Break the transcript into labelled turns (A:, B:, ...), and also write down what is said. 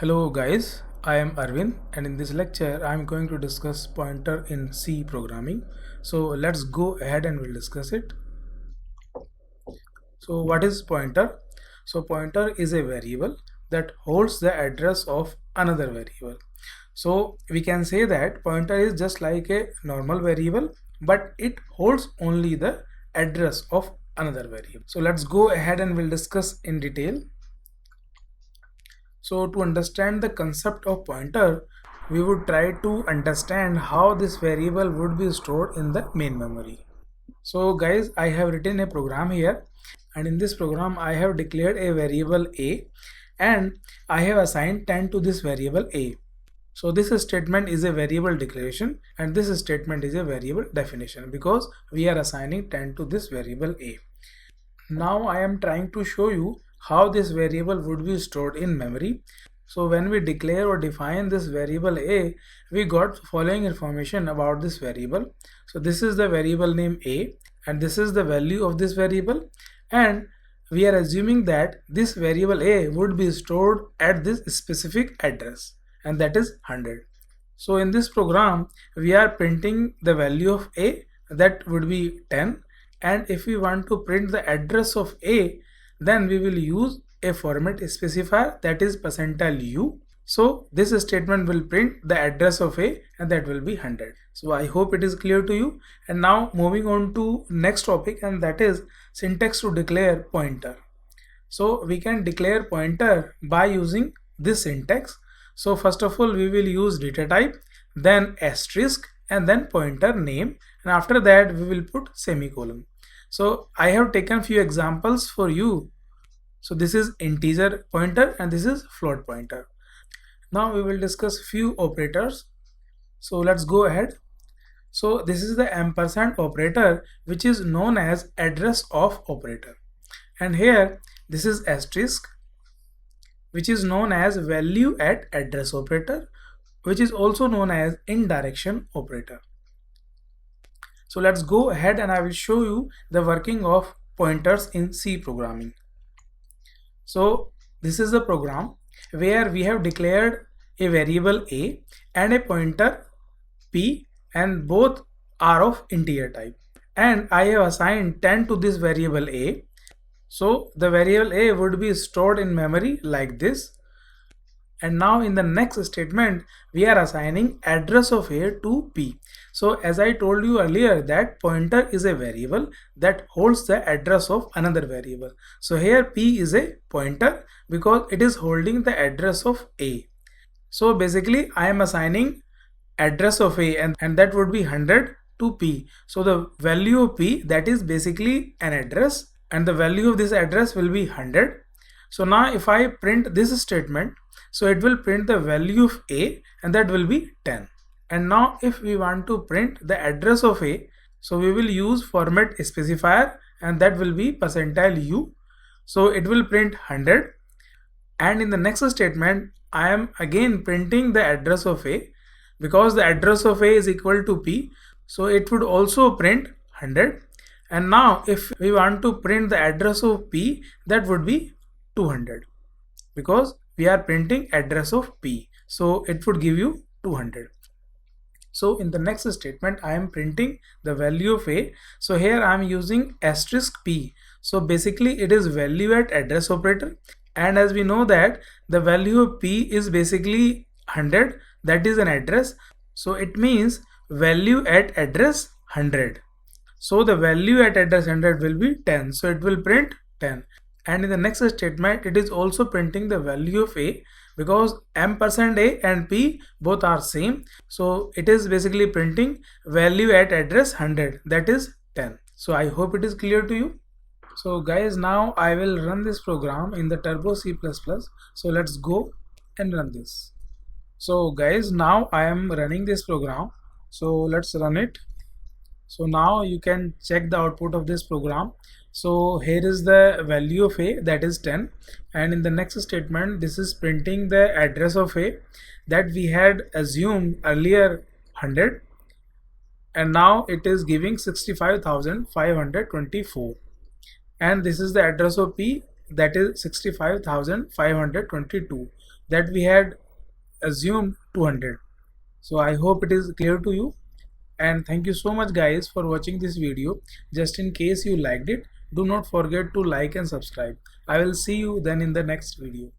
A: Hello guys, I am Arvind and in this lecture I am going to discuss pointer in C programming. So let's go ahead and we'll discuss it. So what is pointer? So pointer is a variable that holds the address of another variable. So we can say that pointer is just like a normal variable, but it holds only the address of another variable. So let's go ahead and we'll discuss in detail. So to understand the concept of pointer, we would try to understand how this variable would be stored in the main memory. So guys, I have written a program here, and in this program I have declared a variable a and I have assigned 10 to this variable a. So this statement is a variable declaration and this statement is a variable definition because we are assigning 10 to this variable a. Now I am trying to show you how this variable would be stored in memory. So when we declare or define this variable a, we got following information about this variable. So this is the variable name a and this is the value of this variable, and we are assuming that this variable a would be stored at this specific address, and that is 100. So in this program we are printing the value of a, that would be 10, and if we want to print the address of a, then we will use a format specifier, that is %u. So this statement will print the address of a and that will be 100. So I hope it is clear to you. And now moving on to next topic, and that is syntax to declare pointer. So we can declare pointer by using this syntax. So first of all we will use data type, then asterisk, and then pointer name, and after that we will put semicolon. So I have taken few examples for you. So this is integer pointer and this is float pointer. Now we will discuss few operators. So let's go ahead. So this is the ampersand operator, which is known as address of operator, and here this is asterisk, which is known as value at address operator, which is also known as indirection operator. So let's go ahead and I will show you the working of pointers in C programming. So this is the program where we have declared a variable a and a pointer p, and both are of integer type, and I have assigned 10 to this variable a. So the variable a would be stored in memory like this. And now in the next statement we are assigning address of a to p. So as I told you earlier that pointer is a variable that holds the address of another variable. So here p is a pointer because it is holding the address of a. So basically I am assigning address of a and that would be 100 to p. So the value of p, that is basically an address, and the value of this address will be 100. So now if I print this statement, so it will print the value of a and that will be 10. And now if we want to print the address of a, so we will use format specifier and that will be %u. So it will print 100, and in the next statement I am again printing the address of a because the address of a is equal to p, so it would also print 100. And now if we want to print the address of p, that would be 200 because we are printing address of p, so it would give you 200. So in the next statement I am printing the value of a. So here I am using asterisk p. So basically it is value at address operator, and as we know that the value of p is basically 100, that is an address, so it means value at address 100. So the value at address 100 will be 10, so it will print 10. And in the next statement it is also printing the value of a because ampersand a and p both are same, so it is basically printing value at address 100, that is 10. So I hope it is clear to you. So guys, now I will run this program in the Turbo C++. So let's go and run this. So guys, now I am running this program, so let's run it. So now you can check the output of this program. So here is the value of a, that is 10, and in the next statement this is printing the address of a that we had assumed earlier 100, and now it is giving 65,524, and this is the address of p, that is 65,522. that we had assumed 200. So I hope it is clear to you, and thank you so much guys for watching this video. Just in case you liked it, do not forget to like and subscribe. I will see you then in the next video.